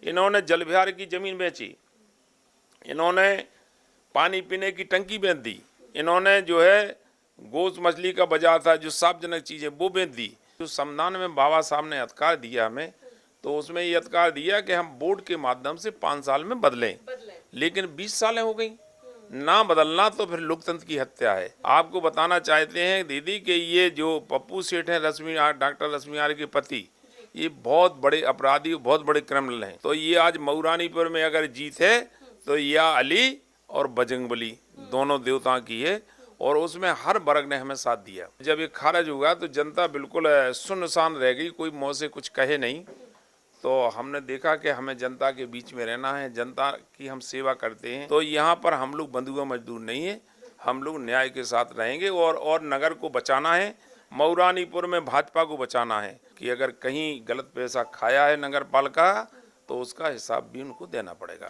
इन्होंने जल विहार की ज़मीन बेची, इन्होंने पानी पीने की टंकी बेच दी, इन्होंने जो है गोश्त मछली का बाजार था जो सार्वजनिक चीज़ें वो बेच दी। जो संविधान में बाबा साहब ने अधिकार दिया हमें, तो उसमें ये अधिकार दिया कि हम बोर्ड के माध्यम से 5 साल में बदलें, लेकिन 20 सालें हो गई ना बदलना, तो फिर लोकतंत्र की हत्या है। आपको बताना चाहते हैं दीदी कि ये जो पप्पू सेठ हैं, डॉक्टर रश्मियार के पति, ये बहुत बड़े अपराधी, बहुत बड़े क्रिमिनल हैं। तो ये आज मऊरानीपुर में अगर जीत है तो या अली और बजरंगबली दोनों देवताओं की है, और उसमें हर वर्ग ने हमें साथ दिया। जब ये खारिज हुआ तो जनता बिल्कुल सुनसान रह गई, कोई मुँह से कुछ कहे नहीं। तो हमने देखा कि हमें जनता के बीच में रहना है, जनता की हम सेवा करते हैं, तो यहाँ पर हम लोग बंधुआ मजदूर नहीं है, हम लोग न्याय के साथ रहेंगे और नगर को बचाना है। मऊरानीपुर में भाजपा को बचाना है कि अगर कहीं गलत पैसा खाया है नगर पालिका तो उसका हिसाब भी उनको देना पड़ेगा।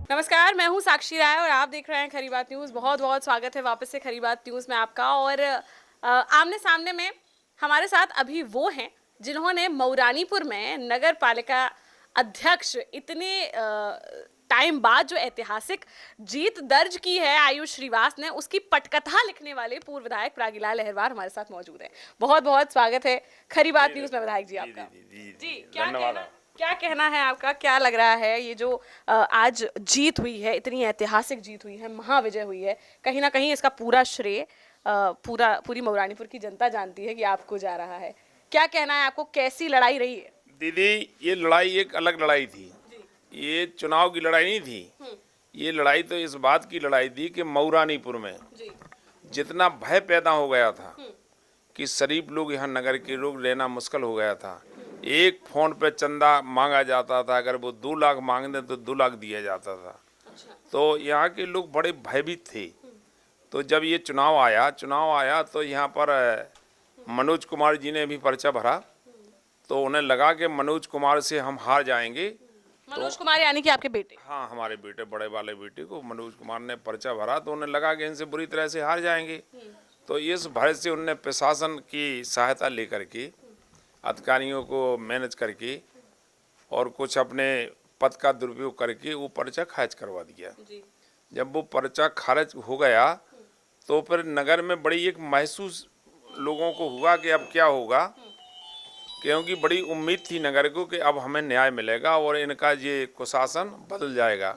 नमस्कार, मैं हूं साक्षी राय और आप देख रहे हैं खरी बात न्यूज़। बहुत बहुत स्वागत है वापस से खरी बात न्यूज़ में आपका। और आमने सामने में हमारे साथ अभी वो हैं जिन्होंने मऊरानीपुर में नगर पालिका अध्यक्ष इतने टाइम बाद जो ऐतिहासिक जीत दर्ज की है आयुष श्रीवास ने, उसकी पटकथा लिखने वाले पूर्व विधायक प्रागीलाल अहरवार हमारे साथ मौजूद हैं। बहुत बहुत स्वागत है खरी बात न्यूज़ में विधायक जी आपका। जी, क्या कहना है आपका, क्या लग रहा है ये जो आज जीत हुई है, इतनी ऐतिहासिक जीत हुई है, महाविजय हुई है, कहीं ना कहीं इसका पूरा श्रेय पूरी मऊरानीपुर की जनता जानती है कि आपको जा रहा है। क्या कहना है आपको, कैसी लड़ाई रही है? दीदी, ये लड़ाई एक अलग लड़ाई थी, ये चुनाव की लड़ाई नहीं थी। ये लड़ाई तो इस बात की लड़ाई थी कि मऊरानीपुर में जितना भय पैदा हो गया था कि शरीफ लोग यहाँ नगर के लोग लेना मुश्किल हो गया था। एक फोन पे चंदा मांगा जाता था, अगर वो 2 लाख मांगते तो 2 लाख दिया जाता था। तो यहाँ के लोग बड़े भयभीत थे। तो जब ये चुनाव आया तो यहाँ पर मनोज कुमार जी ने भी पर्चा भरा, तो उन्हें लगा कि मनोज कुमार से हम हार जाएंगे। मनोज कुमार यानी कि आपके बेटे? हाँ, हमारे बेटे, बड़े वाले बेटे को मनोज कुमार ने पर्चा भरा, तो उन्हें लगा कि इनसे बुरी तरह से हार जाएंगे। तो इस भय से उनने प्रशासन की सहायता लेकर के, अधिकारियों को मैनेज करके और कुछ अपने पद का दुरुपयोग करके वो पर्चा खारिज करवा दिया। जब वो पर्चा खारिज हो गया तो फिर नगर में बड़ी एक महसूस लोगों को हुआ कि अब क्या होगा, क्योंकि बड़ी उम्मीद थी नगर को कि अब हमें न्याय मिलेगा और इनका ये कुशासन बदल जाएगा।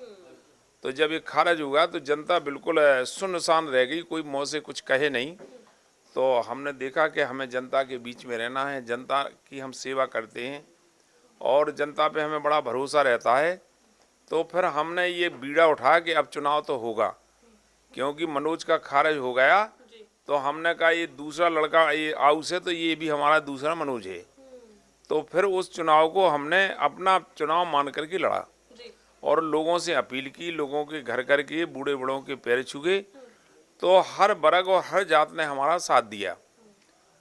तो जब ये खारिज हुआ तो जनता बिल्कुल सुनसान रह गई, कोई मुँह से कुछ कहे नहीं। तो हमने देखा कि हमें जनता के बीच में रहना है, जनता की हम सेवा करते हैं और जनता पे हमें बड़ा भरोसा रहता है। तो फिर हमने ये बीड़ा उठाया कि अब चुनाव तो होगा, क्योंकि मनोज का खारिज हो गया। तो हमने कहा ये दूसरा लड़का ये आउस है, तो ये भी हमारा दूसरा मनोज है। तो फिर उस चुनाव को हमने अपना चुनाव मान करके लड़ा और लोगों से अपील की, लोगों के घर घर के बूढ़े बड़ों के पैर छुए। तो हर वर्ग और हर जात ने हमारा साथ दिया।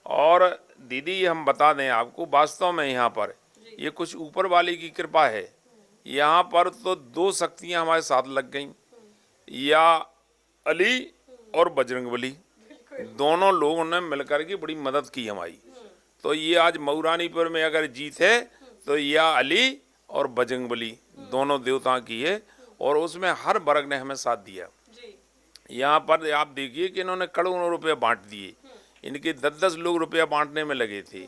और दीदी, हम बता दें आपको, वास्तव में यहाँ पर ये कुछ ऊपर वाले की कृपा है। यहाँ पर तो 2 शक्तियाँ हमारे साथ लग गईं, या अली और बजरंगबली, दोनों लोगों ने मिलकर के बड़ी मदद की हमारी। तो ये आज मऊरानीपुर में अगर जीत है तो या अली और बजरंगबली दोनों देवताओं की है, और उसमें हर वर्ग ने हमें साथ दिया। यहाँ पर आप देखिए कि इन्होंने करोड़ों रुपए बांट दिए, इनके 10-10 लोग रुपया बांटने में लगे थे,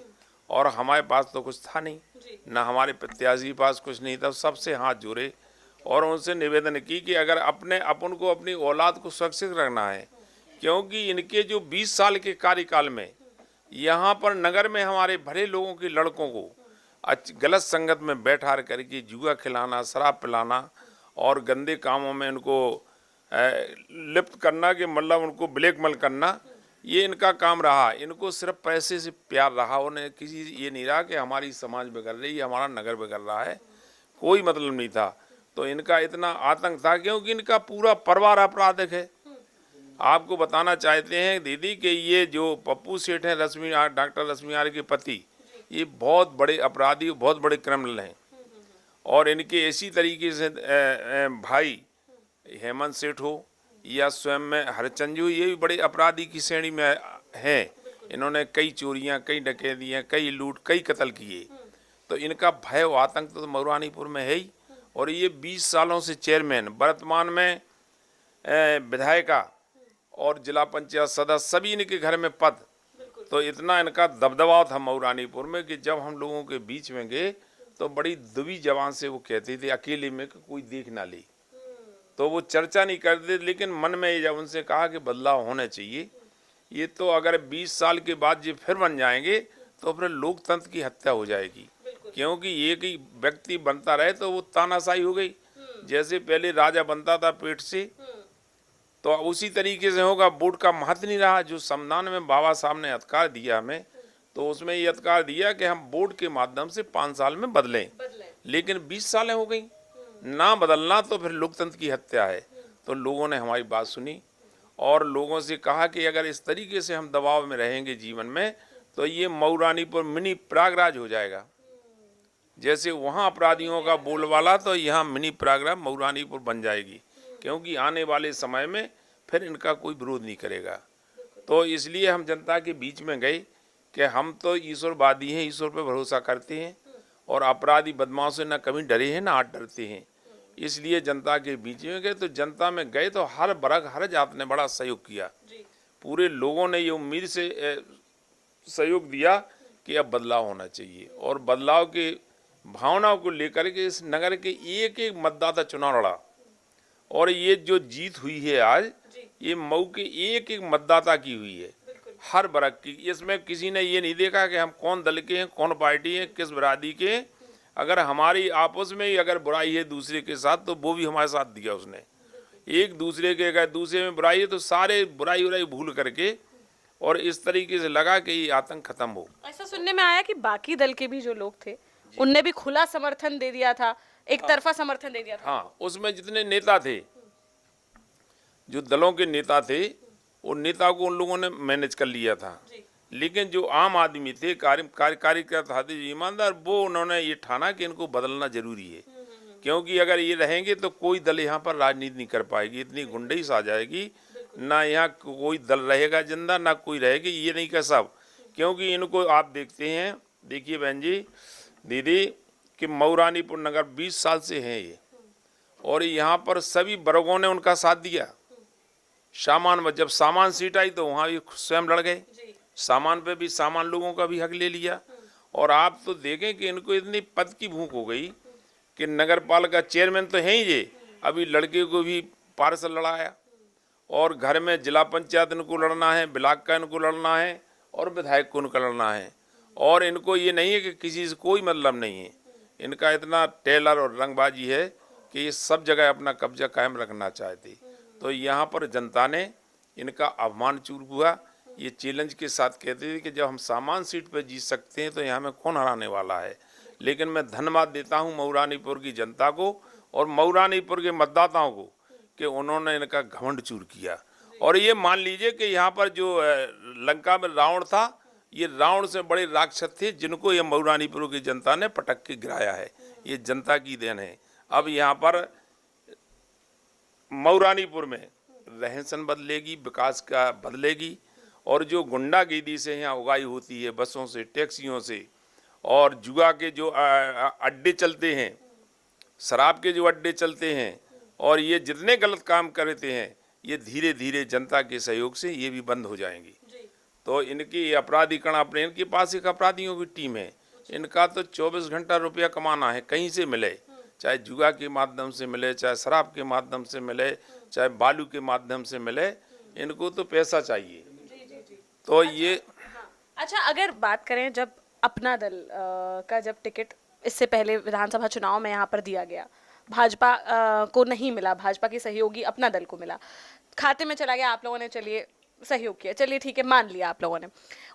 और हमारे पास तो कुछ था नहीं, ना हमारे प्रत्याशी के पास कुछ नहीं था। सबसे हाथ जोड़े और उनसे निवेदन की कि अगर अपन को अपनी औलाद को सुरक्षित रखना है, क्योंकि इनके जो 20 साल के कार्यकाल में यहाँ पर नगर में हमारे भले लोगों के लड़कों को गलत संगत में बैठा करके जुआ खिलाना, शराब पिलाना और गंदे कामों में उनको लिप्त करना, कि मतलब उनको ब्लैकमेल करना, ये इनका काम रहा। इनको सिर्फ पैसे से प्यार रहा, उन्हें किसी ये नहीं रहा कि हमारी समाज बिगड़ रही है, हमारा नगर बिगड़ रहा है, कोई मतलब नहीं था। तो इनका इतना आतंक था क्योंकि इनका पूरा परिवार आपराधिक है। आपको बताना चाहते हैं दीदी कि ये जो पप्पू सेठ हैं, डॉक्टर रश्मियार के पति, ये बहुत बड़े अपराधी, बहुत बड़े क्रिमिनल हैं। और इनके इसी तरीके से भाई हेमंत सेठ हो या स्वयं में हरचंद जी, ये भी बड़े अपराधी की श्रेणी में हैं। इन्होंने कई चोरियां, कई डकैतियां, कई लूट, कई कत्ल किए। तो इनका भय और आतंक तो मऊरानीपुर में है ही। और ये 20 सालों से चेयरमैन, वर्तमान में विधायिका और जिला पंचायत सदस्य, सभी इनके घर में पद। तो इतना इनका दबदबा था मऊरानीपुर में कि जब हम लोगों के बीच में गए तो बड़ी दुबी जबान से वो कहते थे अकेले में कि कोई देख ना ले। तो वो चर्चा नहीं करते, लेकिन मन में जब उनसे कहा कि बदलाव होने चाहिए, ये तो अगर 20 साल के बाद ये फिर बन जाएंगे तो फिर लोकतंत्र की हत्या हो जाएगी। क्योंकि एक ही व्यक्ति बनता रहे तो वो तानाशाही हो गई। जैसे पहले राजा बनता था पेट से, तो उसी तरीके से होगा। वोट का महत्व नहीं रहा। जो संविधान में बाबा साहब ने अधिकार दिया हमें, तो उसमें ये अधिकार दिया कि हम वोट के माध्यम से 5 साल में बदलें। लेकिन 20 सालें हो गई, ना बदलना तो फिर लोकतंत्र की हत्या है। तो लोगों ने हमारी बात सुनी और लोगों से कहा कि अगर इस तरीके से हम दबाव में रहेंगे जीवन में, तो ये मऊरानीपुर मिनी प्रयागराज हो जाएगा। जैसे वहाँ अपराधियों का बोलबाला, तो यहाँ मिनी प्रयागराज मऊरानीपुर बन जाएगी। क्योंकि आने वाले समय में फिर इनका कोई विरोध नहीं करेगा। तो इसलिए हम जनता के बीच में गए कि हम तो ईश्वरवादी हैं, ईश्वर पर भरोसा करते हैं और अपराधी बदमाशों से न कभी डरे हैं, ना आज डरते हैं। इसलिए जनता के बीच में गए। तो जनता में गए तो हर वर्ग, हर जात ने बड़ा सहयोग किया। पूरे लोगों ने ये उम्मीद से सहयोग दिया कि अब बदलाव होना चाहिए। और बदलाव के भावनाओं को लेकर के इस नगर के एक एक मतदाता चुनाव लड़ा। और ये जो जीत हुई है आज, ये मऊ के एक एक मतदाता की हुई है, हर वर्ग की। इसमें किसी ने ये नहीं देखा कि हम कौन दल के हैं, कौन पार्टी है, किस बिरादरी के हैं। अगर हमारी आपस में ही अगर बुराई है दूसरे के साथ, तो वो भी हमारे साथ दिया उसने। एक दूसरे के अगर दूसरे में बुराई है तो सारे बुराई उराई भूल करके, और इस तरीके से लगा कि ये आतंक खत्म हो। ऐसा सुनने में आया कि बाकी दल के भी जो लोग थे उनने भी खुला समर्थन दे दिया था, एक तरफा समर्थन दे दिया था। हाँ, उसमें जितने नेता थे, जो दलों के नेता थे, उन नेता को उन लोगों ने मैनेज कर लिया था। लेकिन जो आम आदमी थे, कार्यकर्ता थे, ईमानदार, वो उन्होंने ये ठाना कि इनको बदलना जरूरी है। क्योंकि अगर ये रहेंगे तो कोई दल यहाँ पर राजनीति नहीं कर पाएगी, इतनी गुंडाइश आ जाएगी। ना यहाँ कोई दल रहेगा जिंदा, ना कोई रहेगी, ये नहीं कर सब। क्योंकि इनको आप देखते हैं, देखिए बहन जी, दीदी, कि मऊरानीपुर नगर 20 साल से है ये, और यहाँ पर सभी वर्गों ने उनका साथ दिया। सामान में जब सामान सीट आई तो वहाँ भी स्वयं लड़ गए, सामान पे भी, सामान लोगों का भी हक ले लिया। और आप तो देखें कि इनको इतनी पद की भूख हो गई कि नगर पालिका चेयरमैन तो है ही ये, अभी लड़के को भी पार्षद लड़ाया, और घर में जिला पंचायत इनको लड़ना है, ब्लॉक का इनको लड़ना है, और विधायक को इनको लड़ना है। और इनको ये नहीं है कि किसी से कोई मतलब नहीं है। इनका इतना टेलर और रंगबाजी है कि ये सब जगह अपना कब्जा कायम रखना चाहते। तो यहाँ पर जनता ने इनका अपमान चूर हुआ। ये चैलेंज के साथ कहते थे कि जब हम सामान सीट पर जीत सकते हैं तो यहाँ में कौन हराने वाला है। लेकिन मैं धन्यवाद देता हूँ मऊरानीपुर की जनता को और मऊरानीपुर के मतदाताओं को कि उन्होंने इनका घमंड चूर किया। और ये मान लीजिए कि यहाँ पर जो लंका में रावण था, ये रावण से बड़े राक्षस थे जिनको ये मऊरानीपुर की जनता ने पटक के गिराया है। ये जनता की देन है। अब यहाँ पर मऊरानीपुर में रहन सहन बदलेगी, विकास का बदलेगी, और जो गुंडागिरी से यहाँ उगाई होती है, बसों से, टैक्सियों से, और जुआ के जो अड्डे चलते हैं, शराब के जो अड्डे चलते हैं, और ये जितने गलत काम करते हैं, ये धीरे धीरे जनता के सहयोग से ये भी बंद हो जाएंगी। तो इनकी अपराधीकरण, अपने इनके पास एक अपराधियों की टीम है। इनका तो 24 घंटा रुपया कमाना है, कहीं से मिले, चाहे जुआ के माध्यम से मिले, चाहे शराब के माध्यम से मिले, चाहे बालू के माध्यम से मिले, इनको तो पैसा चाहिए। तो ये अच्छा, अगर बात करें जब अपना दल का जब टिकट इससे पहले विधानसभा चुनाव में यहाँ पर दिया गया, भाजपा को नहीं मिला, भाजपा की सहयोगी अपना दल को मिला, खाते में चला गया, आप लोगों ने चलिए सहयोग किया, चलिए ठीक है, मान लिया आप लोगों ने।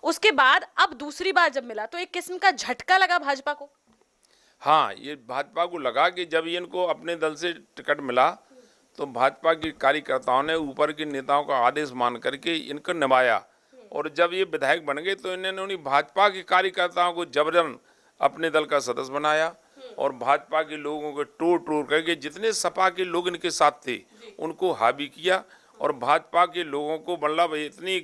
उसके बाद अब दूसरी बार जब मिला तो एक किस्म का झटका लगा भाजपा को। हाँ, ये भाजपा को लगा कि जब इनको अपने दल से टिकट मिला तो भाजपा के कार्यकर्ताओं ने ऊपर के नेताओं का आदेश मान करके इनको निभाया। और जब ये विधायक बन गए तो इन्होंने उन्हीं भाजपा के कार्यकर्ताओं को जबरन अपने दल का सदस्य बनाया, और भाजपा के लोगों को टोर टोर करके जितने सपा के लोग इनके साथ थे उनको हावी किया, और भाजपा के लोगों को मतलब इतनी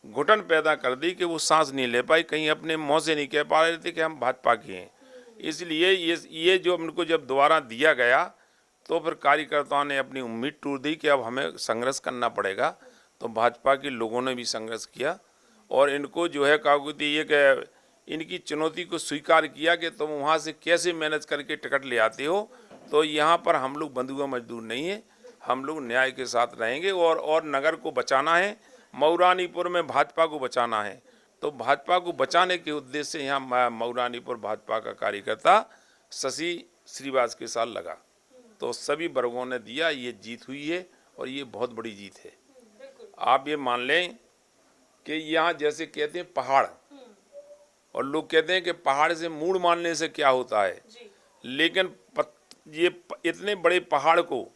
घुटन पैदा कर दी कि वो सांस नहीं ले पाई, कहीं अपने मुँह से नहीं कह पा रहे थे कि हम भाजपा के हैं। इसलिए ये जो हमको जब दोबारा दिया गया तो फिर कार्यकर्ताओं ने अपनी उम्मीद टूट दी कि अब हमें संघर्ष करना पड़ेगा। तो भाजपा के लोगों ने भी संघर्ष किया और इनको जो है काकुती ये कि इनकी चुनौती को स्वीकार किया कि तुम वहाँ से कैसे मैनेज करके टिकट ले आते हो। तो यहाँ पर हम लोग बंधुआ मजदूर नहीं है, हम लोग न्याय के साथ रहेंगे और नगर को बचाना है, मऊरानीपुर में भाजपा को बचाना है। तो भाजपा को बचाने के उद्देश्य से यहाँ मऊरानीपुर भाजपा का कार्यकर्ता शशि श्रीवास के साथ लगा। तो सभी वर्गों ने दिया, ये जीत हुई है और ये बहुत बड़ी जीत है। आप ये मान लें कि यहाँ जैसे कहते हैं पहाड़, और लोग कहते हैं कि पहाड़ से मूड़ मारने से क्या होता है, लेकिन ये इतने बड़े पहाड़ को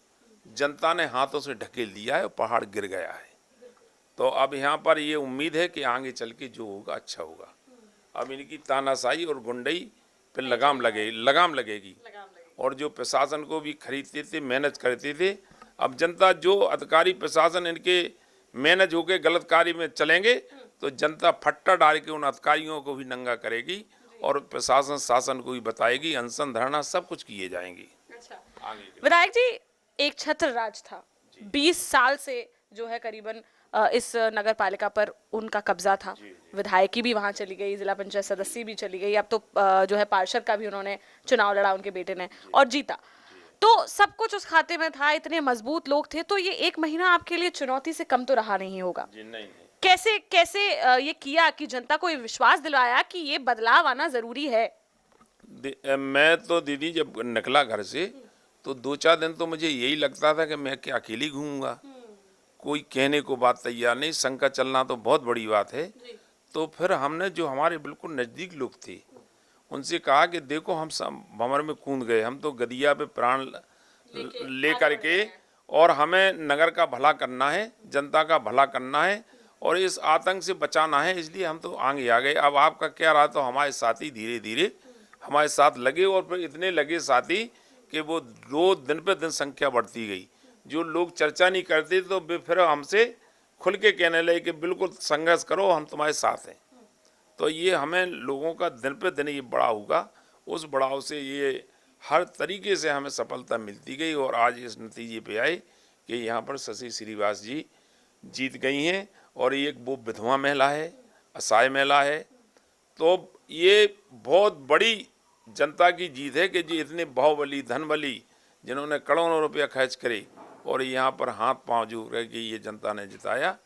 जनता ने हाथों से ढकेल दिया है और पहाड़ गिर गया है। तो अब यहाँ पर ये उम्मीद है कि आगे चल के जो होगा अच्छा होगा। अब इनकी तानाशाही और गुंडई पे लगाम लगेगी और जो प्रशासन को भी खरीदते थे, मैनेज करते थे, अब जनता जो अधिकारी प्रशासन इनके मैनेज होके गलत कार्य में चलेंगे तो जनता फट्टा डाल के उन अधिकारियों को भी नंगा करेगी और प्रशासन शासन को भी बताएगी। अनशन धरना सब कुछ किए जाएंगे। विधायक जी, एक छत्र राज था, 20 साल से जो है करीबन इस नगर पालिका पर उनका कब्जा था। विधायकी भी वहां चली गई, जिला पंचायत सदस्य भी चली गई, अब तो जो है पार्षद का भी उन्होंने चुनाव लड़ा उनके बेटे ने और जीता। तो सब कुछ उस खाते में था, इतने मजबूत लोग थे, तो ये 1 महीना आपके लिए चुनौती से कम तो रहा नहीं होगा। नहीं। कैसे ये किया कि जनता को ये विश्वास दिलाया कि ये बदलाव आना जरूरी है? मैं तो दीदी जब निकला घर से तो 2-4 दिन तो मुझे यही लगता था कि मैं क्या अकेली घूमूंगा, कोई कहने को बात तैयार नहीं। संघ का चलना तो बहुत बड़ी बात है। तो फिर हमने जो हमारे बिल्कुल नज़दीक लोग थे उनसे कहा कि देखो हम भंवर में कूद गए, हम तो गदिया पे प्राण ले करके, और हमें नगर का भला करना है, जनता का भला करना है और इस आतंक से बचाना है, इसलिए हम तो आगे आ गए। अब आपका क्या रहा, तो हमारे साथी धीरे धीरे हमारे साथ लगे और फिर इतने लगे साथी कि वो रोज दिन पे दिन संख्या बढ़ती गई। जो लोग चर्चा नहीं करते तो वे फिर हमसे खुल के कहने लगे कि बिल्कुल संघर्ष करो, हम तुम्हारे साथ हैं। तो ये हमें लोगों का दिन पे दिन ये बड़ा होगा, उस बढ़ाव से ये हर तरीके से हमें सफलता मिलती गई और आज इस नतीजे पे आए कि यहाँ पर शशि श्रीवास जी जीत गई हैं और एक वो विधवा महिला है, असहाय महिला है। तो ये बहुत बड़ी जनता की जीत है कि जी इतने बाहुबली धनबली जिन्होंने करोड़ों रुपया खर्च करे और यहाँ पर हाथ पांव जोड़ के ये जनता ने जिताया।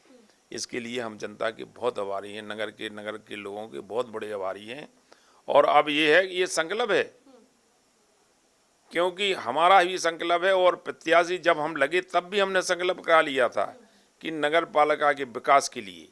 इसके लिए हम जनता के बहुत आभारी हैं, नगर के लोगों के बहुत बड़े आभारी हैं। और अब ये है कि ये संकल्प है, क्योंकि हमारा भी संकल्प है और प्रत्याशी जब हम लगे तब भी हमने संकल्प करा लिया था कि नगर पालिका के विकास के लिए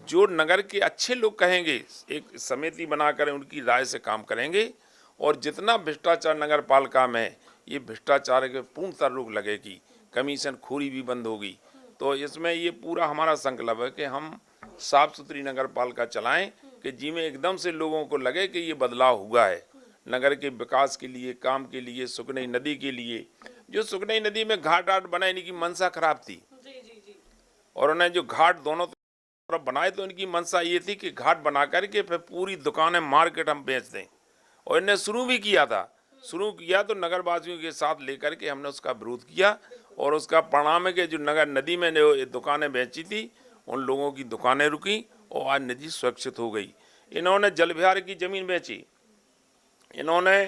जो नगर के अच्छे लोग कहेंगे, एक समिति बनाकर उनकी राय से काम करेंगे और जितना भ्रष्टाचार नगर पालिका में, ये भ्रष्टाचार के पूर्णतः रोक लगेगी, कमीशन खोरी भी बंद होगी। तो इसमें ये पूरा हमारा संकल्प है कि हम साफ सुथरी नगर पालिका चलाएं कि जिसमें एकदम से लोगों को लगे कि ये बदलाव हुआ है नगर के विकास के लिए, काम के लिए, सुखनई नदी के लिए। जो सुखनई नदी में घाट बनाए, इनकी मंशा खराब थी और उन्हें जो घाट दोनों तरफ बनाए तो इनकी मंशा ये थी कि घाट बना करके फिर पूरी दुकानें मार्केट हम बेच दें। और इन्हें शुरू भी किया तो नगरवासियों के साथ लेकर के हमने उसका विरोध किया और उसका परिणाम है कि जो नगर नदी में जो दुकानें बेची थी उन लोगों की दुकानें रुकी और आज नदी सुरक्षित हो गई। इन्होंने जल विहार की ज़मीन बेची, इन्होंने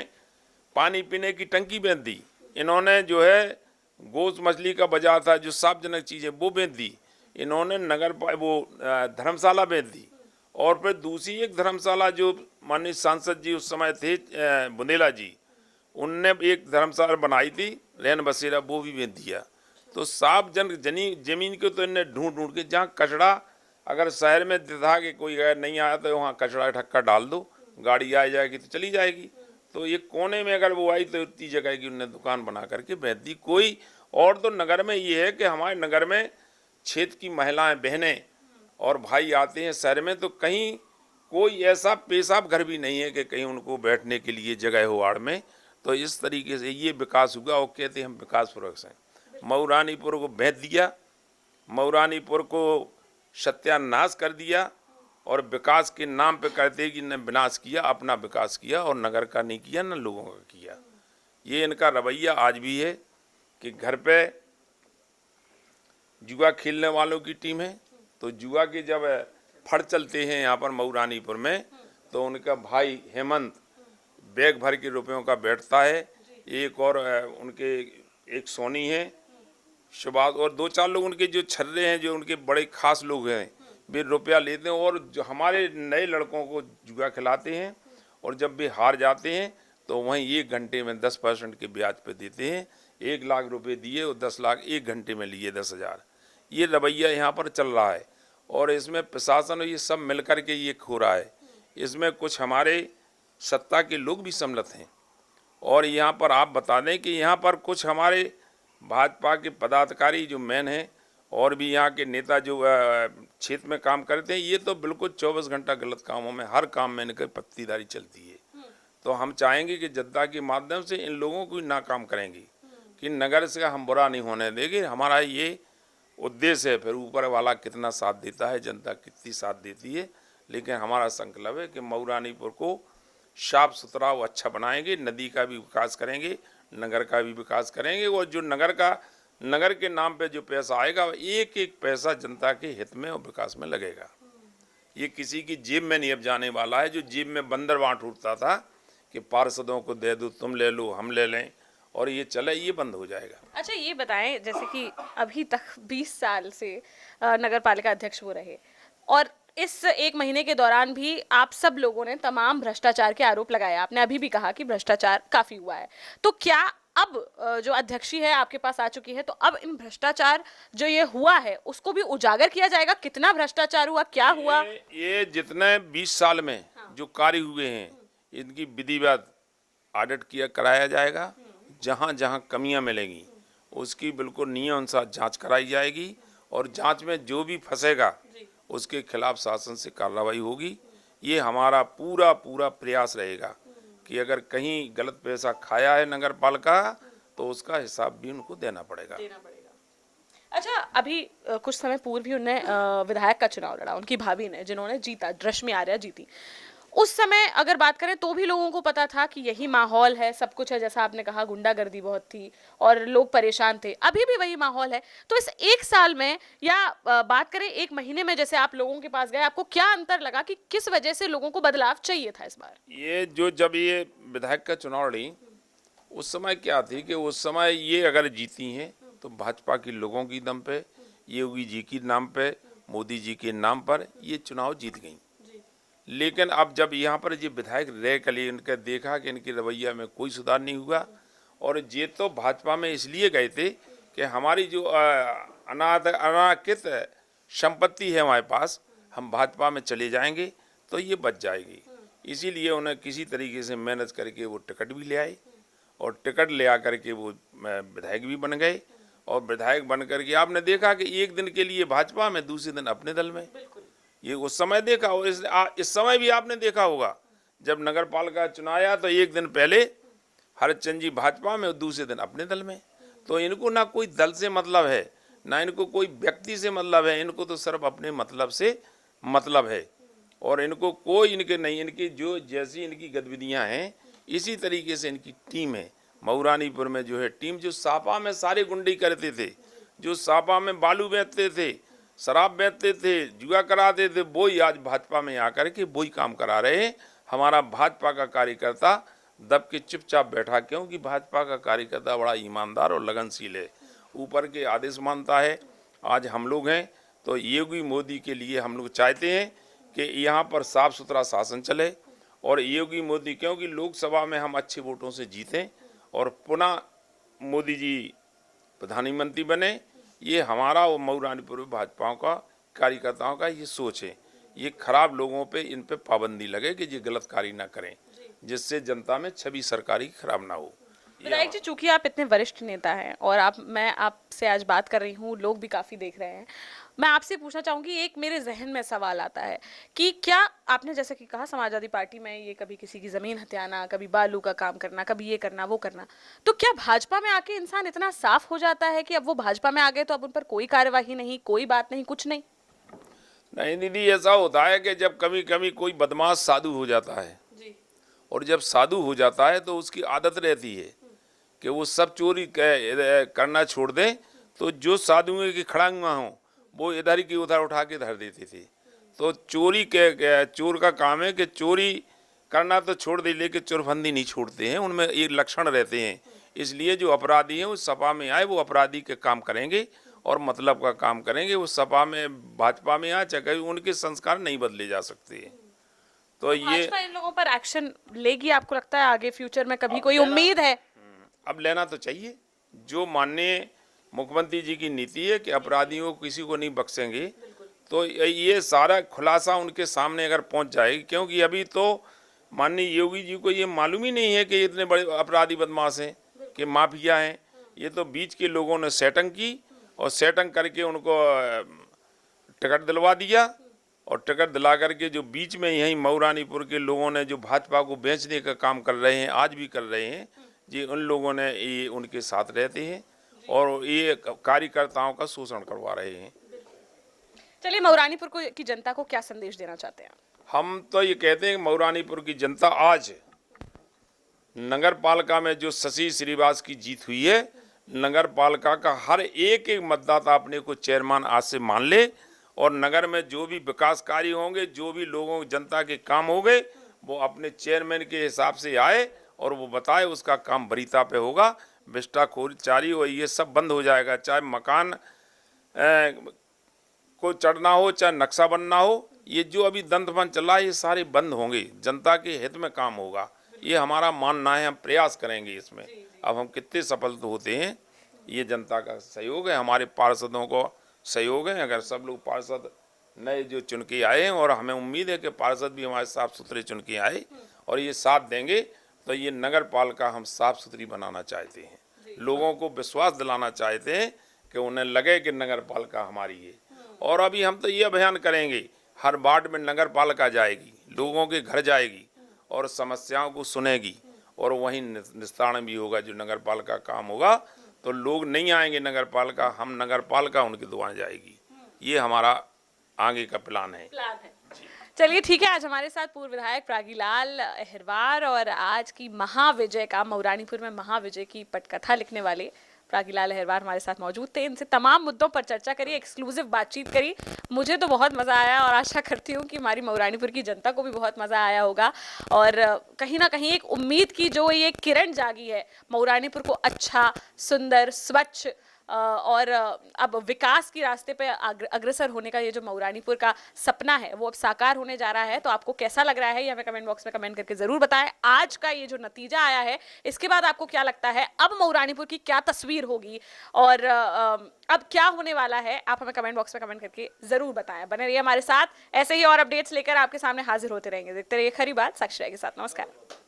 पानी पीने की टंकी बेच दी, इन्होंने जो है गोश्त मछली का बाजार था जो सार्वजनिक चीज़ें वो बेच दी, इन्होंने धर्मशाला बेच दी। और फिर दूसरी एक धर्मशाला जो माननीय सांसद जी उस समय थे बुंदेला जी, उनने एक धर्मशाला बनाई थी रैन बसेरा, वो भी बेच दिया। तो जमीन को तो इन्हें ढूंढ के जहाँ कचरा अगर शहर में दिखा के कोई अगर नहीं आया तो वहाँ कचरा ढक्का डाल दो, गाड़ी आ जाएगी तो चली जाएगी। तो ये कोने में अगर वो आई तो इतनी जगह की उन्होंने दुकान बना करके बेच दी। कोई और तो नगर में ये है कि हमारे नगर में क्षेत्र की महिलाएं, बहनें और भाई आते हैं शहर में, तो कहीं कोई ऐसा पेशाब घर भी नहीं है कि कहीं उनको बैठने के लिए जगह हो आड़ में। तो इस तरीके से ये विकास हुआ और कहते हैं हम विकास पुरुष हैं। मऊरानीपुर को बेच दिया, मऊरानीपुर को सत्यानाश कर दिया और विकास के नाम पे कहते कि न विनाश किया, अपना विकास किया और नगर का नहीं किया, न लोगों का किया। ये इनका रवैया आज भी है कि घर पे जुआ खेलने वालों की टीम है, तो जुआ के जब फड़ चलते हैं यहाँ पर मऊरानीपुर में, तो उनका भाई हेमंत बैग भर के रुपयों का बैठता है। एक और उनके एक सोनी है, सुभाष, और 2-4 लोग उनके जो छर्रे हैं, जो उनके बड़े खास लोग हैं, वे रुपया लेते हैं और जो हमारे नए लड़कों को जुआ खिलाते हैं। और जब वे हार जाते हैं तो वहीं 1 घंटे में 10% के ब्याज पे देते हैं। 1 लाख रुपए दिए और 10 लाख 1 घंटे में लिए 10,000। ये रवैया यहाँ पर चल रहा है और इसमें प्रशासन ये सब मिल कर के ये खो रहा है। इसमें कुछ हमारे सत्ता के लोग भी सम्मिलित हैं। और यहाँ पर आप बता दें कि यहाँ पर कुछ हमारे भाजपा के पदाधिकारी जो मेन हैं और भी यहाँ के नेता जो क्षेत्र में काम करते हैं, ये तो बिल्कुल 24 घंटा गलत कामों में, हर काम में इनकी पत्तीदारी चलती है। तो हम चाहेंगे कि जनता के माध्यम से इन लोगों को नाकाम करेंगे कि नगर से हम बुरा नहीं होने देंगे। हमारा ये उद्देश्य है। फिर ऊपर वाला कितना साथ देता है, जनता कितनी साथ देती है, लेकिन हमारा संकल्प है कि मऊरानीपुर को साफ सुथरा और अच्छा बनाएंगे। नदी का भी विकास करेंगे, नगर का भी विकास करेंगे और जो नगर के नाम पे जो पैसा आएगा, एक एक पैसा जनता के हित में और विकास में लगेगा। ये किसी की जेब में नहीं अब जाने वाला है। जो जेब में बंदर बांट उठता था कि पार्षदों को दे दो, तुम ले लो, हम ले लें, और ये चले, ये बंद हो जाएगा। अच्छा, ये बताएं, जैसे कि अभी तक 20 साल से नगर पालिका अध्यक्ष वो रहे और इस 1 महीने के दौरान भी आप सब लोगों ने तमाम भ्रष्टाचार के आरोप लगाए। आपने अभी भी कहा कि भ्रष्टाचार काफी हुआ है, तो क्या अब जो अध्यक्षी है आपके पास आ चुकी है, तो अब इन भ्रष्टाचार जो ये हुआ है उसको भी उजागर किया जाएगा? कितना भ्रष्टाचार हुआ, क्या हुआ? ये जितने 20 साल में जो कार्य हुए हैं, इनकी विधिवत ऑडिट कराया जाएगा। जहाँ जहाँ कमियां मिलेंगी उसकी बिल्कुल नियम अनुसार जांच कराई जाएगी और जांच में जो भी फंसेगा उसके खिलाफ शासन से कार्रवाई होगी। ये हमारा पूरा प्रयास रहेगा कि अगर कहीं गलत पैसा खाया है नगर पालिका, तो उसका हिसाब भी उनको देना पड़ेगा। अच्छा, अभी कुछ समय पूर्व ही उन्होंने विधायक का चुनाव लड़ा, उनकी भाभी ने, जिन्होंने जीता, रश्मि आर्या जीती। उस समय अगर बात करें तो भी लोगों को पता था कि यही माहौल है, सब कुछ है, जैसा आपने कहा गुंडागर्दी बहुत थी और लोग परेशान थे, अभी भी वही माहौल है। तो इस 1 साल में या बात करें 1 महीने में, जैसे आप लोगों के पास गए, आपको क्या अंतर लगा कि किस वजह से लोगों को बदलाव चाहिए था इस बार? ये जब ये विधायक का चुनाव लड़ी, उस समय क्या थी कि उस समय ये अगर जीती हैं तो भाजपा के लोगों की दम पे, योगी जी के नाम पे, मोदी जी के नाम पर ये चुनाव जीत गई। लेकिन अब जब यहाँ पर ये विधायक रह कर इनका देखा कि इनके रवैया में कोई सुधार नहीं हुआ, और ये तो भाजपा में इसलिए गए थे कि हमारी जो अनाकित संपत्ति है हमारे पास, हम भाजपा में चले जाएंगे तो ये बच जाएगी। इसीलिए उन्हें किसी तरीके से मेहनत करके वो टिकट भी ले आए और टिकट ले आकर के वो विधायक भी बन गए। और विधायक बन करके आपने देखा कि एक दिन के लिए भाजपा में, दूसरे दिन अपने दल में। ये उस समय देखा और इस समय भी आपने देखा होगा, जब नगर पालिका चुनाव आया तो एक दिन पहले हरचंद जी भाजपा में और दूसरे दिन अपने दल में। तो इनको ना कोई दल से मतलब है, ना इनको कोई व्यक्ति से मतलब है, इनको तो सिर्फ अपने मतलब से मतलब है। और इनको कोई इनके नहीं, इनकी जो जैसी इनकी गतिविधियां हैं इसी तरीके से इनकी टीम है। मऊरानीपुर में जो है टीम, जो सापा में सारे गुंडे करते थे, जो सापा में बालू बेचते थे, शराब बेचते थे, जुआ कराते थे, वो ही आज भाजपा में आकर के वही काम करा रहे हैं। हमारा भाजपा का कार्यकर्ता दब के चुपचाप बैठा, क्योंकि भाजपा का कार्यकर्ता बड़ा ईमानदार और लगनशील है, ऊपर के आदेश मानता है। आज हम लोग हैं तो योगी मोदी के लिए हम लोग चाहते हैं कि यहाँ पर साफ सुथरा शासन चले और योगी मोदी, क्योंकि लोकसभा में हम अच्छे वोटों से जीतें और पुनः मोदी जी प्रधानमंत्री बने। ये हमारा और मऊरानीपुर भाजपा का कार्यकर्ताओं का ये सोच है। ये खराब लोगों पे, इन पे पाबंदी लगे कि ये गलत कार्य ना करें, जिससे जनता में छवि सरकारी खराब ना हो। विधायक जी, चूंकि आप इतने वरिष्ठ नेता हैं और मैं आपसे आज बात कर रही हूँ, लोग भी काफ़ी देख रहे हैं, मैं आपसे पूछना चाहूँगी, एक मेरे जहन में सवाल आता है कि क्या आपने जैसे कि कहा समाजवादी पार्टी में ये कभी किसी की ज़मीन हथियाना, कभी बालू का काम करना, कभी ये करना वो करना, तो क्या भाजपा में आके इंसान इतना साफ हो जाता है कि अब वो भाजपा में आ गए तो अब उन पर कोई कार्यवाही नहीं, कोई बात नहीं, कुछ नहीं? नहीं दीदी, ऐसा होता है कि जब कभी कभी कोई बदमाश साधु हो जाता है, जी। और जब साधु हो जाता है तो उसकी आदत रहती है कि वो सब चोरी करना छोड़ दे। तो जो साधुओं की खड़ांगा हों वो इधर ही की उधर उठा के धर देती थी। तो चोरी के चोर का काम है कि चोरी करना तो छोड़ दे, लेकिन चोरबंदी नहीं छोड़ते हैं, उनमें ये लक्षण रहते हैं। इसलिए जो अपराधी हैं वो सपा में आए, वो अपराधी के काम करेंगे और मतलब का काम करेंगे। वो सपा में भाजपा में आए चाहे उनके संस्कार नहीं बदले जा सकते। तो ये भाजपा इन लोगों पर एक्शन लेगी, आपको लगता है आगे फ्यूचर में कभी कोई उम्मीद है? अब लेना तो चाहिए। जो माननीय मुख्यमंत्री जी की नीति है कि अपराधियों को किसी को नहीं बख्शेंगे, तो ये सारा खुलासा उनके सामने अगर पहुंच जाएगी, क्योंकि अभी तो माननीय योगी जी को ये मालूम ही नहीं है कि इतने बड़े अपराधी बदमाश हैं, कि माफिया हैं। ये तो बीच के लोगों ने सेटिंग की और सेटिंग करके उनको टिकट दिलवा दिया, और टिकट दिला करके जो बीच में यहीं मऊरानीपुर के लोगों ने जो भाजपा को बेचने का काम कर रहे हैं, आज भी कर रहे हैं जी, उन लोगों ने ये उनके साथ रहते हैं और ये कार्यकर्ताओं का शोषण करवा रहे हैं। चलिए, मऊरानीपुर को की जनता को क्या संदेश देना चाहते हैं? हम तो ये कहते हैं कि मऊरानीपुर की जनता आज नगर पालिका में जो शशि श्रीवास की जीत हुई है, नगर पालिका का हर एक मतदाता अपने को चेयरमैन आज से मान ले, और नगर में जो भी विकास कार्य होंगे, जो भी लोगों जनता के काम होंगे, वो अपने चेयरमैन के हिसाब से आए और वो बताए, उसका काम वरीयता पे होगा। भ्रष्टाचारी और ये सब बंद हो जाएगा। चाहे मकान को चढ़ना हो, चाहे नक्शा बनना हो, ये जो अभी दंतमन चला है, ये सारे बंद होंगे। जनता के हित में काम होगा, ये हमारा मानना है। हम प्रयास करेंगे इसमें। अब हम कितने सफल तो होते हैं, ये जनता का सहयोग है, हमारे पार्षदों को सहयोग है। अगर सब लोग पार्षद नए जो चुन के आए हैं, और हमें उम्मीद है कि पार्षद भी हमारे साफ सुथरे चुन के आए और ये साथ देंगे, तो ये नगर पालिका हम साफ सुथरी बनाना चाहते हैं। लोगों को विश्वास दिलाना चाहते हैं कि उन्हें लगे कि नगर पालिका हमारी है। और अभी हम तो ये अभियान करेंगे, हर वार्ड में नगर पालिका जाएगी, लोगों के घर जाएगी और समस्याओं को सुनेगी, और वहीं निस्तारण भी होगा। जो नगर पालिका काम होगा तो लोग नहीं आएंगे नगर पालिका, हम नगर पालिका उनके दुआर जाएगी। ये हमारा आगे का प्लान है। चलिए ठीक है, आज हमारे साथ पूर्व विधायक प्रागीलाल अहिरवार और आज की महाविजय का, मऊरानीपुर में महाविजय की पटकथा लिखने वाले प्रागीलाल अहिरवार हमारे साथ मौजूद थे। इनसे तमाम मुद्दों पर चर्चा करी, एक्सक्लूसिव बातचीत करी। मुझे तो बहुत मज़ा आया और आशा करती हूँ कि हमारी मऊरानीपुर की जनता को भी बहुत मज़ा आया होगा। और कहीं ना कहीं एक उम्मीद की जो ये किरण जागी है, मऊरानीपुर को अच्छा, सुंदर, स्वच्छ और अब विकास की रास्ते पे अग्रसर होने का ये जो मऊरानीपुर का सपना है वो अब साकार होने जा रहा है। तो आपको कैसा लग रहा है ये हमें कमेंट बॉक्स में कमेंट करके ज़रूर बताएं। आज का ये जो नतीजा आया है, इसके बाद आपको क्या लगता है, अब मऊरानीपुर की क्या तस्वीर होगी और अब क्या होने वाला है, आप हमें कमेंट बॉक्स में कमेंट करके ज़रूर बताएं। बने रहिए हमारे साथ, ऐसे ही और अपडेट्स लेकर आपके सामने हाजिर होते रहेंगे। देखते रहिए खरी बात साक्षी राय के साथ। नमस्कार।